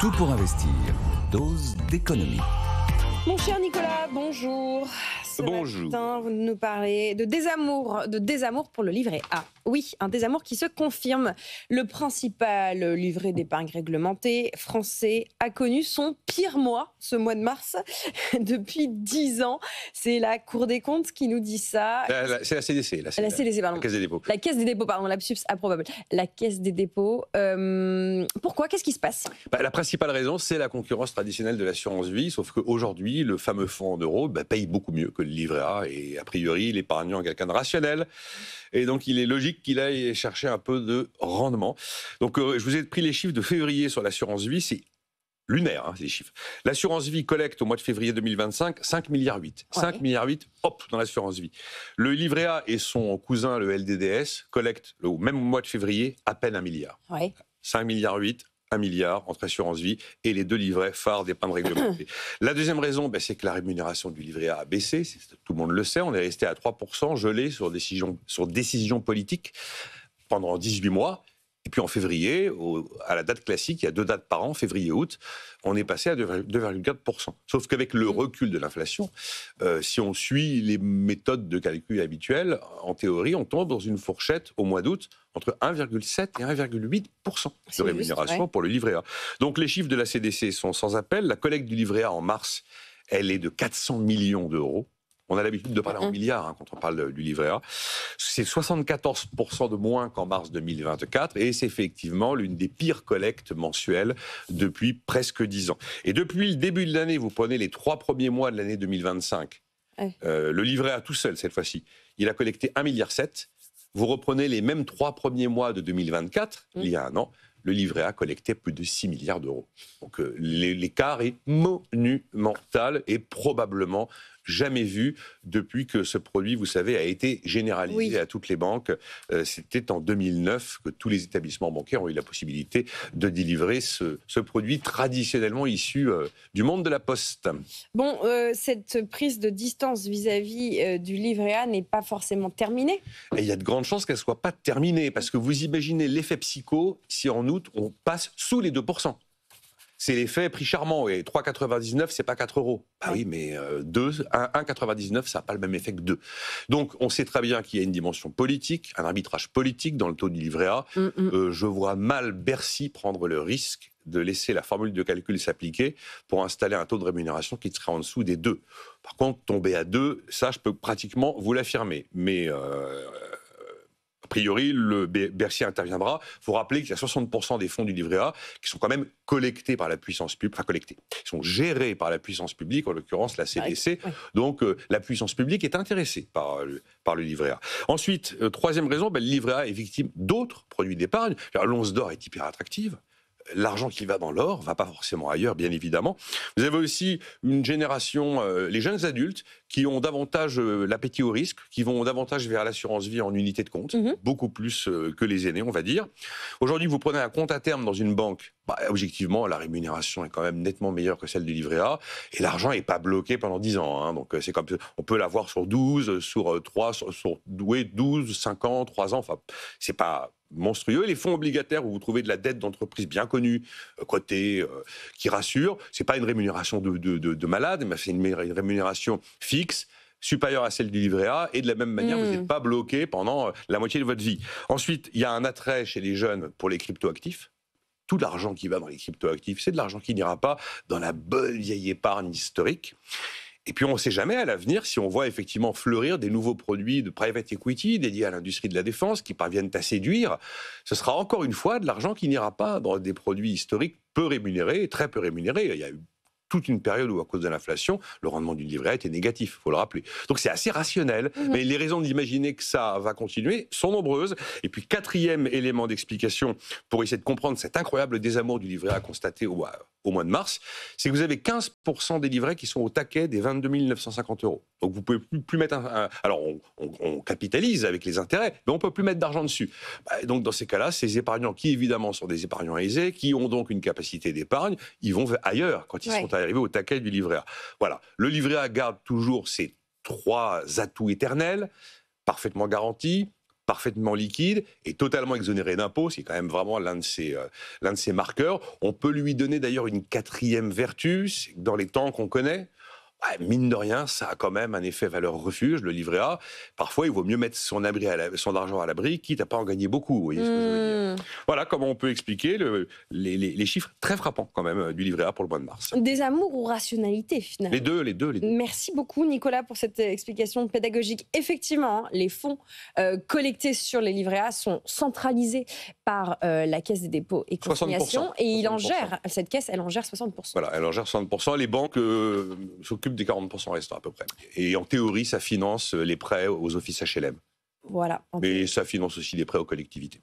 Tout pour investir. Dose d'économie. Mon cher Nicolas, bonjour. Bonjour. Matin, vous nous parlez de désamour pour le livret A. Oui, un désamour qui se confirme. Le principal livret d'épargne réglementé français a connu son pire mois, ce mois de mars, depuis 10 ans. C'est la Cour des comptes qui nous dit ça. C'est la CDC. La CDC, pardon. La Caisse des dépôts. La Caisse des dépôts, pardon, lapsus improbable. La Caisse des dépôts. Pourquoi ? Qu'est-ce qui se passe ? La principale raison, c'est la concurrence traditionnelle de l'assurance vie, sauf qu'aujourd'hui, le fameux fonds en euros paye beaucoup mieux que le livret A, et a priori, l'épargnant est quelqu'un de rationnel, et donc il est logique qu'il aille chercher un peu de rendement. Donc je vous ai pris les chiffres de février sur l'assurance vie, c'est lunaire, hein, ces chiffres. L'assurance vie collecte au mois de février 2025 5,8 milliards. 5,8 milliards, hop, dans l'assurance vie. Le livret A et son cousin, le LDDS, collectent au même mois de février à peine 1 milliard. Ouais. 5,8 milliards, 1 milliard entre assurance vie et les deux livrets phares d'épargne réglementée. La deuxième raison, c'est que la rémunération du livret A a baissé. Tout le monde le sait, on est resté à 3% gelé sur décision politique pendant 18 mois. Et puis en février, à la date classique, il y a 2 dates par an, février-août, on est passé à 2,4%. Sauf qu'avec le recul de l'inflation, si on suit les méthodes de calcul habituelles, en théorie, on tombe dans une fourchette au mois d'août entre 1,7 et 1,8% de rémunération pour le livret A. Donc les chiffres de la CDC sont sans appel. La collecte du livret A en mars, elle est de 400 millions d'euros. On a l'habitude de parler en milliards quand on parle du livret A. C'est 74% de moins qu'en mars 2024 et c'est effectivement l'une des pires collectes mensuelles depuis presque 10 ans. Et depuis le début de l'année, vous prenez les 3 premiers mois de l'année 2025, le livret A tout seul cette fois-ci, il a collecté 1,7 milliard. Vous reprenez les mêmes 3 premiers mois de 2024, il y a un an, le livret A collectait plus de 6 milliards d'euros. Donc l'écart est monumental et probablement jamais vu depuis que ce produit, vous savez, a été généralisé à toutes les banques. C'était en 2009 que tous les établissements bancaires ont eu la possibilité de délivrer ce produit traditionnellement issu du monde de la poste. Bon, cette prise de distance vis-à-vis du livret A n'est pas forcément terminée. Et il y a de grandes chances qu'elle ne soit pas terminée, parce que vous imaginez l'effet psycho si en août on passe sous les 2%. C'est l'effet prix charmant, et 3,99, c'est pas 4 euros. Ah oui, mais 1,99, ça n'a pas le même effet que 2. Donc, on sait très bien qu'il y a une dimension politique, un arbitrage politique dans le taux du livret A. Je vois mal Bercy prendre le risque de laisser la formule de calcul s'appliquer pour installer un taux de rémunération qui serait en dessous des 2. Par contre, tomber à 2, ça, je peux pratiquement vous l'affirmer. Mais a priori, le Bercy interviendra. Il faut rappeler qu'il y a 60% des fonds du livret A qui sont quand même collectés par la puissance publique, enfin collectés, ils sont gérés par la puissance publique, en l'occurrence la CDC. Donc la puissance publique est intéressée par le livret A. Ensuite, troisième raison, le livret A est victime d'autres produits d'épargne. L'once d'or est hyper attractive. L'argent qui va dans l'or ne va pas forcément ailleurs, bien évidemment. Vous avez aussi une génération, les jeunes adultes, qui ont davantage l'appétit au risque, qui vont davantage vers l'assurance vie en unité de compte, beaucoup plus que les aînés, on va dire. Aujourd'hui, vous prenez un compte à terme dans une banque, objectivement, la rémunération est quand même nettement meilleure que celle du livret A, et l'argent n'est pas bloqué pendant 10 ans. Hein. Donc, c'est comme, on peut l'avoir sur 12, sur 3, sur 12, 5 ans, 3 ans, enfin, c'est pas monstrueux. Les fonds obligataires où vous trouvez de la dette d'entreprise bien connue, cotée, qui rassure, c'est pas une rémunération de malade, mais c'est une rémunération fixe, supérieure à celle du livret A, et de la même manière, vous n'êtes pas bloqué pendant la moitié de votre vie. Ensuite, il y a un attrait chez les jeunes pour les cryptoactifs. Tout l'argent qui va dans les cryptoactifs, c'est de l'argent qui n'ira pas dans la bonne vieille épargne historique. Et puis on ne sait jamais à l'avenir si on voit effectivement fleurir des nouveaux produits de private equity dédiés à l'industrie de la défense qui parviennent à séduire. Ce sera encore une fois de l'argent qui n'ira pas dans des produits historiques peu rémunérés, très peu rémunérés. Il y a eu toute une période où, à cause de l'inflation, le rendement du livret A était négatif, il faut le rappeler. Donc c'est assez rationnel, mais les raisons d'imaginer que ça va continuer sont nombreuses. Et puis, quatrième élément d'explication pour essayer de comprendre cet incroyable désamour du livret A constaté au mois de mars, c'est que vous avez 15% des livrets qui sont au taquet des 22 950 euros. Donc vous ne pouvez plus mettre alors on capitalise avec les intérêts, mais on ne peut plus mettre d'argent dessus. Donc dans ces cas-là, ces épargnants qui évidemment sont des épargnants aisés, qui ont donc une capacité d'épargne, ils vont ailleurs quand ils sont arrivés au taquet du livret A. Voilà, le livret A garde toujours ses 3 atouts éternels, parfaitement garantis, parfaitement liquide et totalement exonéré d'impôts. C'est quand même vraiment l'un de ses marqueurs. On peut lui donner d'ailleurs une quatrième vertu, c'est que dans les temps qu'on connaît, mine de rien, ça a quand même un effet valeur refuge, le livret A. Parfois, il vaut mieux mettre son argent à l'abri, quitte à pas en gagner beaucoup. Vous voyez ce que je veux dire. Voilà comment on peut expliquer les chiffres très frappants quand même du livret A pour le mois de mars. Désamour ou rationalité, finalement? Les deux. Merci beaucoup, Nicolas, pour cette explication pédagogique. Effectivement, les fonds collectés sur les livrets A sont centralisés par la Caisse des dépôts et consignations. 60%. Et il en gère, cette caisse, elle en gère 60%. Voilà, elle en gère 60%. Les banques s'occupent des 40% restants à peu près. Et en théorie, ça finance les prêts aux offices HLM. Voilà. Mais ça finance aussi les prêts aux collectivités.